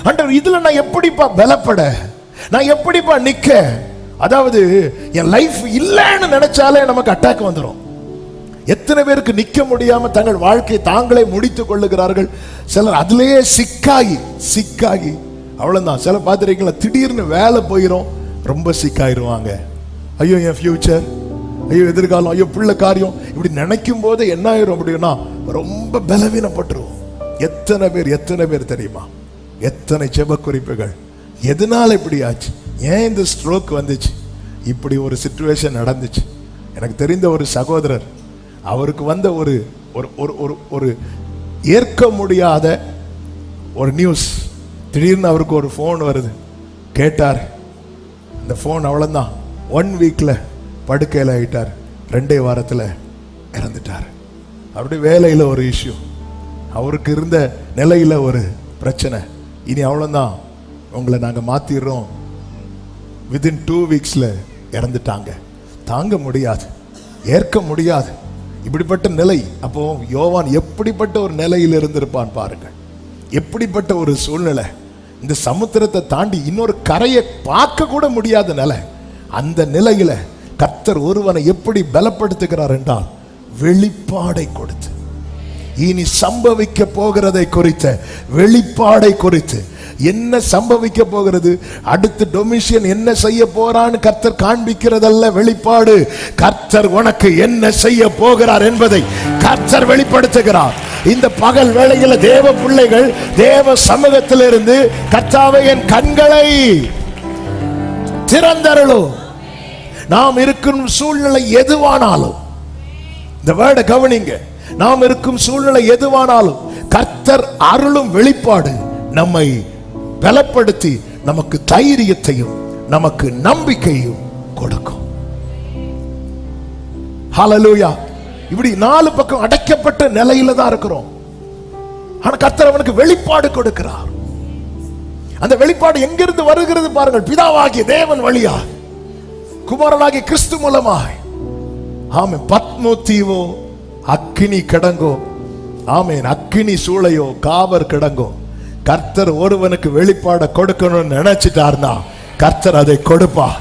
ஆண்டவர் இதுல நான் எப்படிப்பா பலப்பட, நான் எப்படிப்பா நிக்க? அதாவது என் லைஃப் இல்லைன்னு நினைச்சாலே நமக்கு அட்டாக் வந்துடும். எத்தனை பேருக்கு நிக்க முடியாம தங்கள் வாழ்க்கையை தாங்களே முடித்துக் கொள்ளுகிறார்கள். சிலர் அதிலேயே சிக்காகி அவ்வளவுதான். சில பார்த்துருக்கீங்களா, திடீர்னு வேலை போயிடும், ரொம்ப சிக்காயிருவாங்க. ஐயோ என் ஃபியூச்சர், ஐயோ எதிர்காலம், ஐயோ பிள்ளை காரியம், இப்படி நினைக்கும் போது என்ன ஆயிரும் அப்படின்னா ரொம்ப பலவீனப்பட்டுருவோம். எத்தனை பேர் தெரியுமா, எத்தனை ஜெப குறிப்புகள், எதனால இப்படி ஆச்சு, ஏன் இந்த ஸ்ட்ரோக் வந்துச்சு, இப்படி ஒரு சிச்சுவேஷன் நடந்துச்சு. எனக்கு தெரிந்த ஒரு சகோதரர், அவருக்கு வந்த ஒரு ஒரு ஏற்க முடியாத ஒரு நியூஸ். திடீர்னு அவருக்கு ஒரு ஃபோன் வருது, கேட்டார். இந்த ஃபோன் அவ்வளோதான், 1 வீக்ல படுக்கையில் ஆயிட்டார், 2 வாரத்தில் இறந்துட்டார். அப்படி வேலையில் ஒரு இஷ்யூ, அவருக்கு இருந்த நிலையில் ஒரு பிரச்சனை. இனி அவ்வளோதான், உங்களை நாங்கள் மாற்றிடுறோம். வித்தின் 2 வீக்ஸில் இறந்துட்டாங்க. தாங்க முடியாது, ஏற்க முடியாது இப்படிப்பட்ட நிலை. அப்போ யோவான் எப்படிப்பட்ட ஒரு நிலையில் இருந்திருப்பான் பாருங்கள், எப்படிப்பட்ட ஒரு சூழ்நிலை. இந்த சமுத்திரத்தை தாண்டி இன்னொரு கரையை பார்க்க கூட முடியாத நிலை. அந்த நிலையில கர்த்தர் ஒருவனை எப்படி பலப்படுத்துகிறார் என்றால், வெளிப்பாடை கொடுத்து, இனி சம்பவிக்க போகிறதை குறித்த வெளிப்பாடை குறித்து, என்ன சம்பவிக்க போகிறது, அடுத்து டொமிஷியன் என்ன செய்ய போறான்னு கர்த்தர் காண்பிக்கிறதல்ல வெளிப்பாடு. கர்த்தர் உனக்கு என்ன செய்ய போகிறார் என்பதை கர்த்தர் வெளிப்படுத்துகிறார். இந்த பகல் வேளையில தேவ பிள்ளைகள் தேவ சமூகத்திலிருந்து, கர்த்தாவே என் கண்களை திறந்தருளும். நாம் இருக்கும் சூழ்நிலை எதுவானாலும், இந்த வேர்டை கவனிங்க, நாம் இருக்கும் சூழ்நிலை எதுவானாலும் கர்த்தர் அருளும் வெளிப்பாடு நம்மை பலப்படுத்தி நமக்கு தைரியத்தையும் நமக்கு நம்பிக்கையும் கொடுக்கும். ஹல்லேலூயா. இப்படி 4 பக்கம் அடைக்கப்பட்ட நிலையில தான் இருக்கிறோம். ஆனா கர்த்தர் அவனுக்கு வெளிப்பாடு கொடுக்கிறார். அந்த வெளிப்பாடு எங்கிருந்து வருகிறது பாருங்கள், பிதாவாகிய தேவன் வழியா, குமாரனாகிய கிறிஸ்து மூலமாய். ஆமென். பத்மோ தீவோ அக்கினி கிடங்கோ, ஆமென், அக்கினி சூளையோ காவர் கிடங்கோ, கர்த்தர் ஒருவனுக்கு வெளிப்பாட கொடுக்கணும்னு நினைச்சிட்டார்னா கர்த்தர் அதை கொடுப்பார்.